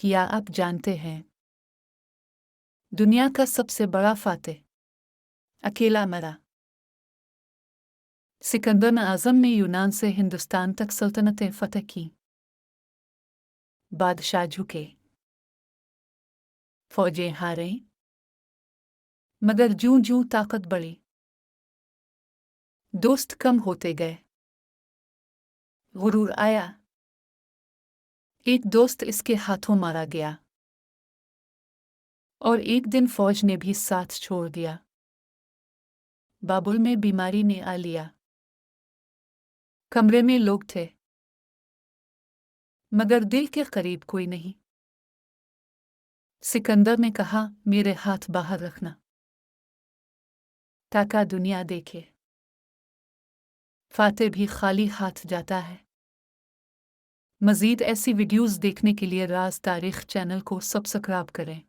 क्या आप जानते हैं, दुनिया का सबसे बड़ा फातेह अकेला मरा। सिकंदर आज़म ने यूनान से हिंदुस्तान तक सल्तनतें फतह की। बादशाह झुके, फौजें हारें, मगर जूं जूं ताकत बढ़ी, दोस्त कम होते गए, गुरूर आया। एक दोस्त इसके हाथों मारा गया और एक दिन फौज ने भी साथ छोड़ दिया। बाबुल में बीमारी ने आ लिया। कमरे में लोग थे, मगर दिल के करीब कोई नहीं। सिकंदर ने कहा, मेरे हाथ बाहर रखना ताकि दुनिया देखे। फातेह भी खाली हाथ जाता है। मज़ीद ऐसी वीडियोज़ देखने के लिए राज तारीख़ चैनल को सब्सक्राइब करें।